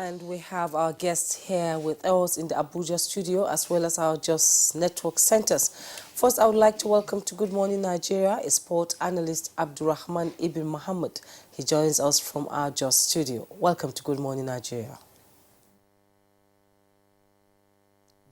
And we have our guests here with us in the Abuja studio as well as our Just Network centers. First, I would like to welcome to Good Morning Nigeria a sport analyst, Abdulrahaman Ibn Muhammed. He joins us from our Just studio. Welcome to Good Morning Nigeria.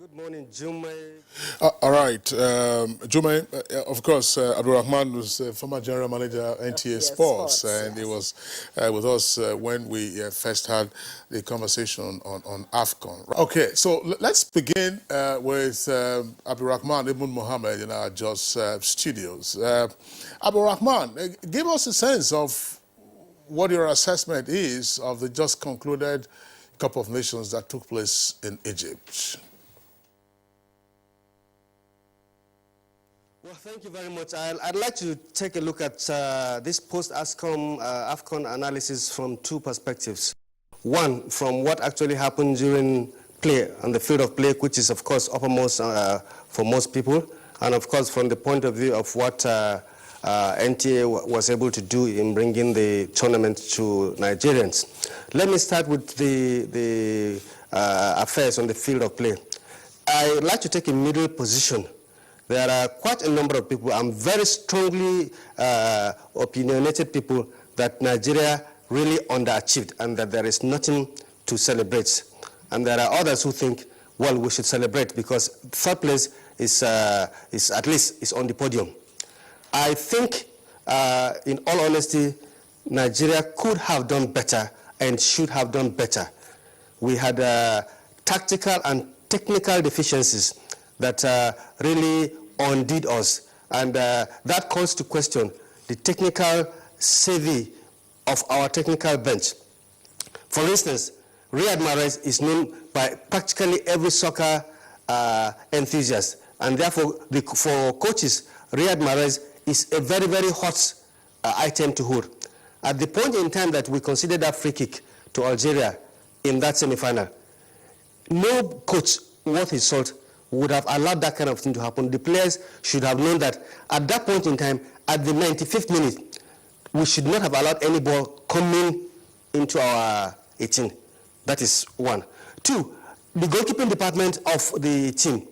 Good morning, Jume. All right, Jume, of course, Abdulrahaman was former general manager NTA Sports, and he was with us when we first had the conversation on AFCON. Okay, so let's begin with Abdulrahaman Ibn Muhammed in our Just studios. Abdulrahaman, give us a sense of what your assessment is of the just concluded Cup of Nations that took place in Egypt. Well, thank you very much. I'd like to take a look at this post-AFCON analysis from two perspectives. One, from what actually happened during play, on the field of play, which is, of course, uppermost for most people, and, of course, from the point of view of what NTA was able to do in bringing the tournament to Nigerians. Let me start with the affairs on the field of play. I'd like to take a middle position. There are quite a number of people, I'm very strongly opinionated people, that Nigeria really underachieved and that there is nothing to celebrate. And there are others who think, well, we should celebrate because third place is at least is on the podium. I think, in all honesty, Nigeria could have done better and should have done better. We had tactical and technical deficiencies that really undid us. And that calls to question the technical savvy of our technical bench. For instance, Riyad Mahrez is known by practically every soccer enthusiast. And therefore, for coaches, Riyad Mahrez is a very, very hot item to hold. At the point in time that we considered that free kick to Algeria in that semi-final, no coach worth his salt would have allowed that kind of thing to happen. The players should have known that at that point in time, at the 95th minute, we should not have allowed any ball coming into our 18. That is one. Two, the goalkeeping department of the team.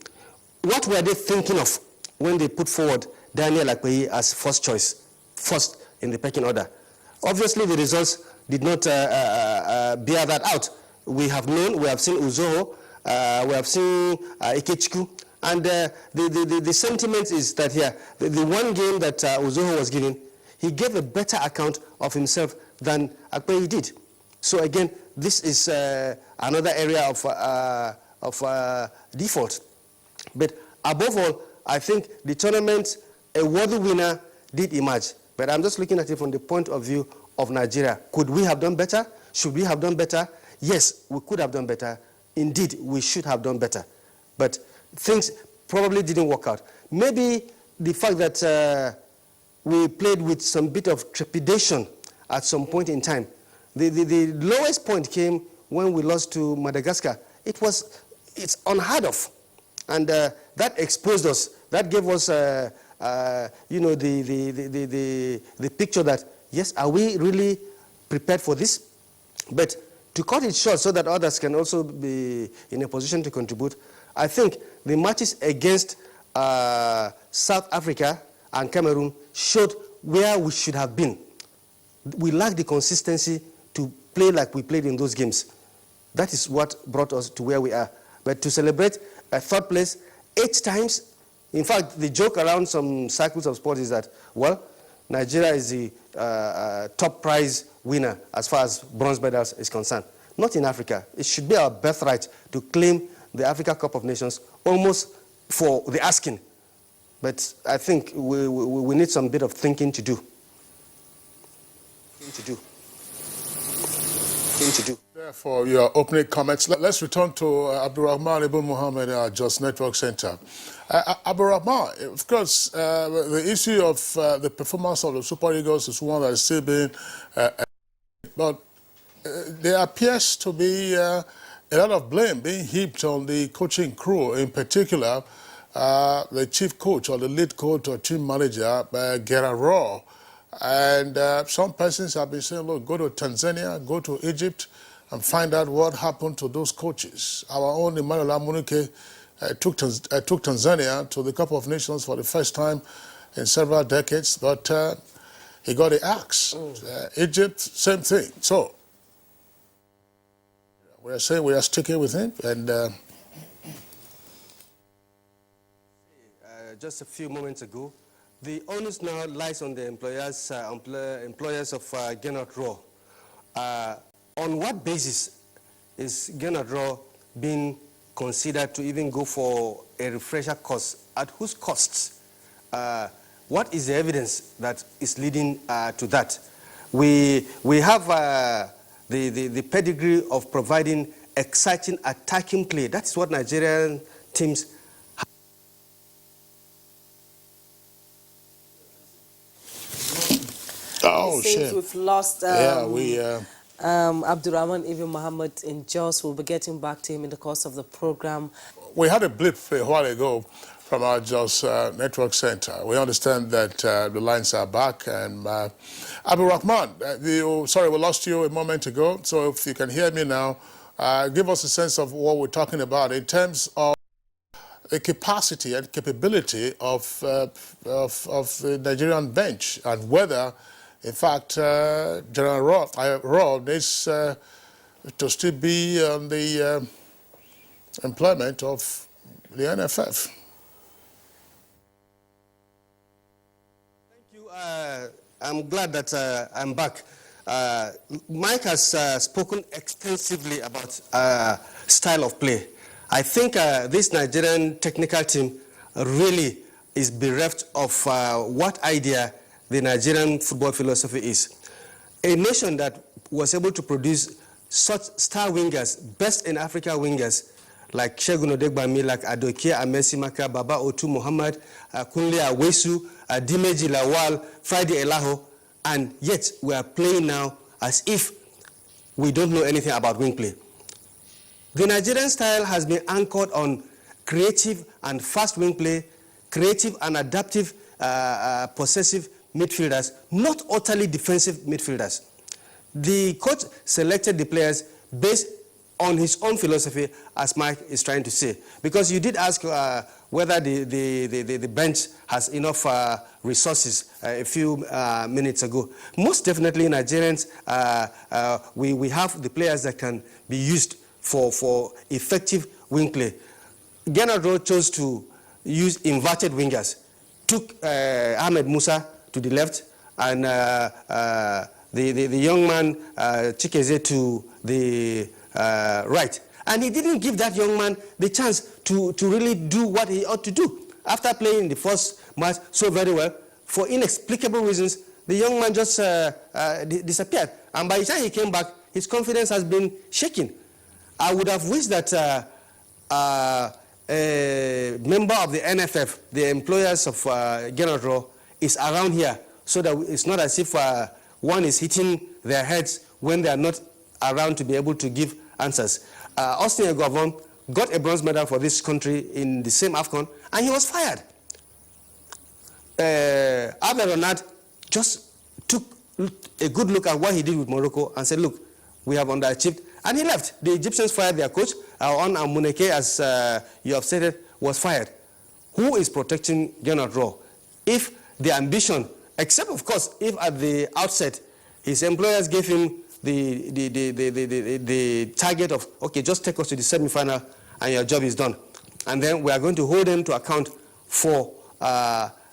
What were they thinking of when they put forward Daniel Akpeyi as first choice, first in the pecking order? Obviously, the results did not bear that out. We have known, we have seen Uzoho, we have seen Ikechukwu, and the sentiment is that here, the one game that Uzoho was given, he gave a better account of himself than Akpeyi did. So again, this is another area of default. But above all, I think the tournament, a worthy winner did emerge. But I'm just looking at it from the point of view of Nigeria. Could we have done better? Should we have done better? Yes, we could have done better. Indeed, we should have done better. But things probably didn't work out. Maybe the fact that we played with some bit of trepidation at some point in time. The lowest point came when we lost to Madagascar. It's unheard of. And that exposed us. That gave us, you know, the picture that, yes, are we really prepared for this? But to cut it short so that others can also be in a position to contribute, I think the matches against South Africa and Cameroon showed where we should have been. We lacked the consistency to play like we played in those games. That is what brought us to where we are. But to celebrate a third place 8 times, in fact, the joke around some circles of sport is that, well, Nigeria is the top prize winner as far as bronze medals is concerned. Not in Africa. It should be our birthright to claim the Africa Cup of Nations almost for the asking. But I think we need some bit of thinking to do. For your opening comments, let's return to Abdulrahaman Ibn Muhammed, our Just Network Center. Abdulrahaman, of course, the issue of the performance of the Super Eagles is one that is still being, but there appears to be a lot of blame being heaped on the coaching crew, in particular, the chief coach or the lead coach or team manager, Gerard Raw. And some persons have been saying, look, go to Tanzania, go to Egypt, and find out what happened to those coaches. Our own Emmanuel Amunike took Tanzania to the Cup of Nations for the first time in several decades, but he got the axe. Egypt, same thing. So we are saying we are sticking with him, and just a few moments ago, the onus now lies on the employers of Gennard Rohr. On what basis is Gennard Rohr being considered to even go for a refresher course? At whose costs? What is the evidence that is leading to that? We have the pedigree of providing exciting attacking play. That's what Nigerian teams have. Oh, shit. We've lost Abdulrahaman Ibn Muhammed in Jos. We'll be getting back to him in the course of the program. We had a blip a while ago from our Jos network center. We understand that the lines are back. And Abdulrahaman, sorry, we lost you a moment ago. So if you can hear me now, give us a sense of what we're talking about in terms of the capacity and capability of the Nigerian bench, and whether, in fact, General Rohr needs to still be on the employment of the NFF. Thank you. I'm glad that I'm back. Mike has spoken extensively about style of play. I think this Nigerian technical team really is bereft of what idea the Nigerian football philosophy is. A nation that was able to produce such star wingers, best in Africa wingers, like Segun Odegbami, like Adokia Amesimaka, Baba Otu Muhammad, Kunle Awesu, Dimeji Lawal, Friday Elaho, and yet we are playing now as if we don't know anything about wing play. The Nigerian style has been anchored on creative and fast wing play, creative and adaptive possessive midfielders, not utterly defensive midfielders. The coach selected the players based on his own philosophy, as Mike is trying to say. Because you did ask whether the bench has enough resources a few minutes ago. Most definitely, Nigerians, we have the players that can be used for effective wing play. Gennard Rohr chose to use inverted wingers, took Ahmed Musa to the left, and the young man Chikeze to the right. And he didn't give that young man the chance to really do what he ought to do. After playing the first match so very well, for inexplicable reasons, the young man just disappeared. And by the time he came back, his confidence has been shaken. I would have wished that a member of the NFF, the employers of Gennard Rohr, is around here, so that it's not as if one is hitting their heads when they are not around to be able to give answers. Austin Eguavoen got a bronze medal for this country in the same AFCON, and he was fired. Abdulrahaman just took a good look at what he did with Morocco and said, look, we have underachieved, and he left. The Egyptians fired their coach. On Amuneke, as you have stated, was fired. Who is protecting Gennard Rohr? If the ambition, except of course, if at the outset his employers gave him the target of, okay, just take us to the semi-final and your job is done. And then we are going to hold them to account for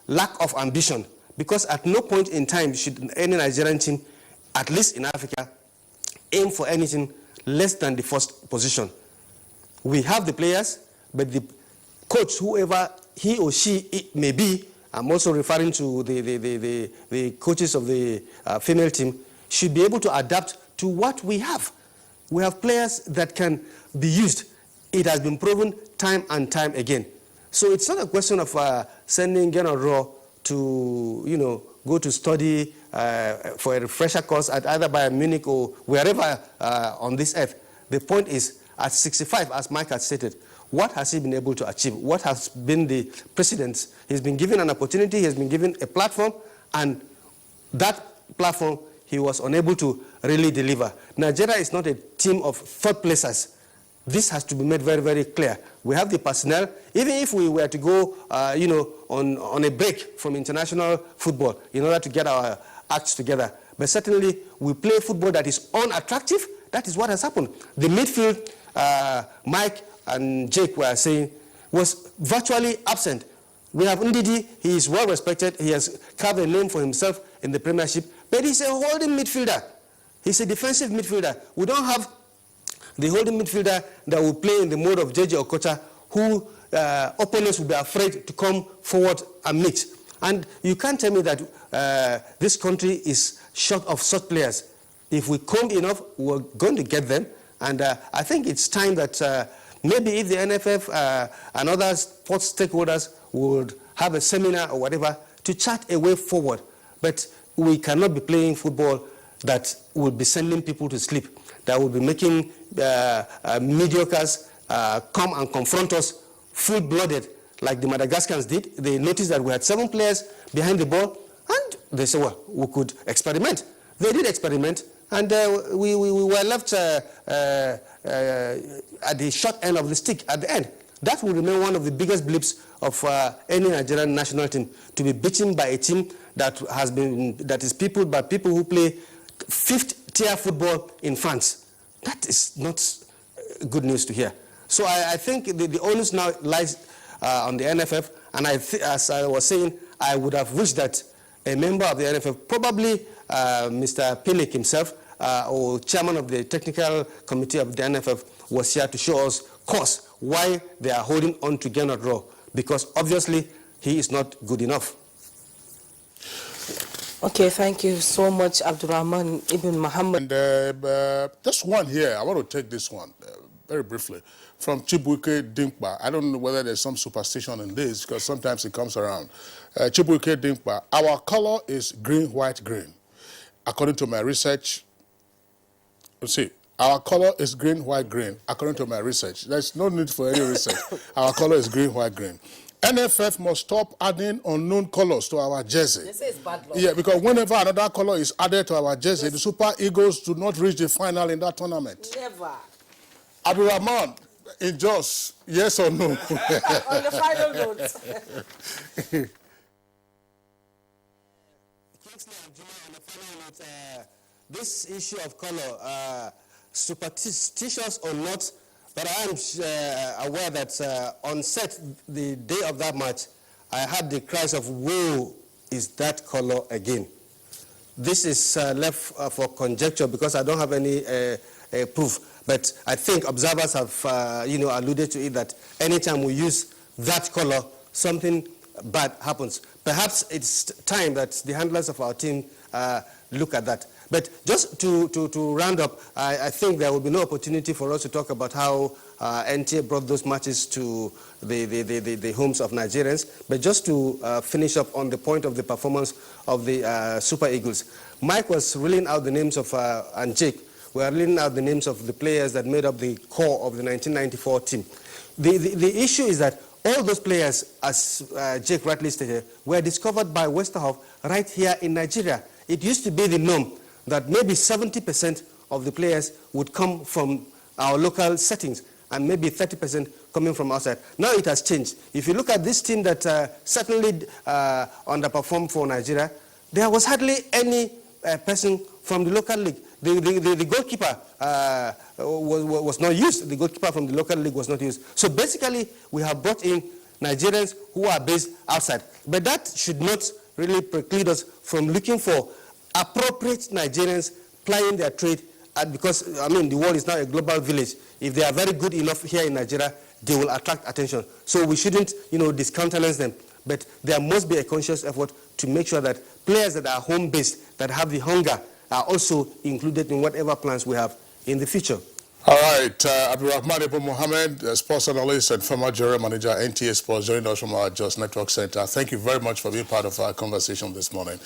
lack of ambition, because at no point in time should any Nigerian team, at least in Africa, aim for anything less than the first position. We have the players, but the coach, whoever he or she may be, I'm also referring to the coaches of the female team, should be able to adapt to what we have. We have players that can be used. It has been proven time and time again. So it's not a question of sending Gennard Rohr to, go to study for a refresher course at either Bayern Munich or wherever on this earth. The point is, at 65, as Mike had stated, what has he been able to achieve? What has been the precedence? He's been given an opportunity, he has been given a platform, and that platform he was unable to really deliver. Nigeria is not a team of third placers. This has to be made very, very clear. We have the personnel. Even if we were to go, on a break from international football in order to get our acts together, but certainly we play football that is unattractive. That is what has happened. The midfield, Mike and Jake were saying, was virtually absent. We have Ndidi. He is well respected. He has carved a name for himself in the Premiership, but he's a holding midfielder. He's a defensive midfielder. We don't have the holding midfielder that will play in the mode of JJ Okocha, who opponents will be afraid to come forward and meet. And you can't tell me that this country is short of such players. If we come enough, we're going to get them. And I think it's time that maybe if the NFF and other sports stakeholders would have a seminar or whatever to chart a way forward. But we cannot be playing football that will be sending people to sleep, that will be making mediocres come and confront us full-blooded like the Madagascans did. They noticed that we had 7 players behind the ball, and they said, well, we could experiment. They did experiment, and we were left at the short end of the stick at the end. That will remain one of the biggest blips of any Nigerian national team, to be beaten by a team that is peopled by people who play 5th-tier football in France. That is not good news to hear. So I think the onus now lies on the NFF, and as I was saying, I would have wished that a member of the NFF, probably Mr. Pinnick himself, or chairman of the technical committee of the NFF, was here to show us cause why they are holding on to Gernot Rohr, because obviously he is not good enough. Okay, thank you so much, Abdulrahaman Ibn Muhammed. And just one here, I want to take this one very briefly. From Chibuike Dinkpa. I don't know whether there's some superstition in this, because sometimes it comes around. Chibuike Dinkpa, our color is green, white, green. According to my research, see, our color is green, white, green. According to my research, there's no need for any research. Our color is green, white, green. NFF must stop adding unknown colors to our jersey. They say it's bad luck. Yeah, because whenever another color is added to our jersey, the Super Eagles do not reach the final in that tournament. Never. Abdulrahman, in Jos, yes or no? On the final note. This issue of color, superstitious or not, but I am aware that on set, the day of that match, I had the cries of, woe is that color again. This is left for conjecture because I don't have any proof. But I think observers have, alluded to it that anytime we use that color, something bad happens. Perhaps it's time that the handlers of our team look at that. But just to round up, I think there will be no opportunity for us to talk about how NTA brought those matches to the homes of Nigerians. But just to finish up on the point of the performance of the Super Eagles, Mike was reeling out the names of, and Jake, we are reeling out the names of the players that made up the core of the 1994 team. The issue is that all those players, as Jake rightly stated, were discovered by Westerhoff right here in Nigeria. It used to be the norm that maybe 70% of the players would come from our local settings and maybe 30% coming from outside. Now it has changed. If you look at this team that certainly underperformed for Nigeria, there was hardly any person from the local league. The goalkeeper was not used. The goalkeeper from the local league was not used. So basically, we have brought in Nigerians who are based outside. But that should not really preclude us from looking for appropriate Nigerians plying their trade, because, I mean, the world is now a global village. If they are very good enough here in Nigeria, they will attract attention. So we shouldn't, discountenance them. But there must be a conscious effort to make sure that players that are home-based, that have the hunger, are also included in whatever plans we have in the future. All right, Abdulrahaman Ibn Muhammed, sports analyst and former general manager, NTA Sports, joined us from our Just Network Center. Thank you very much for being part of our conversation this morning.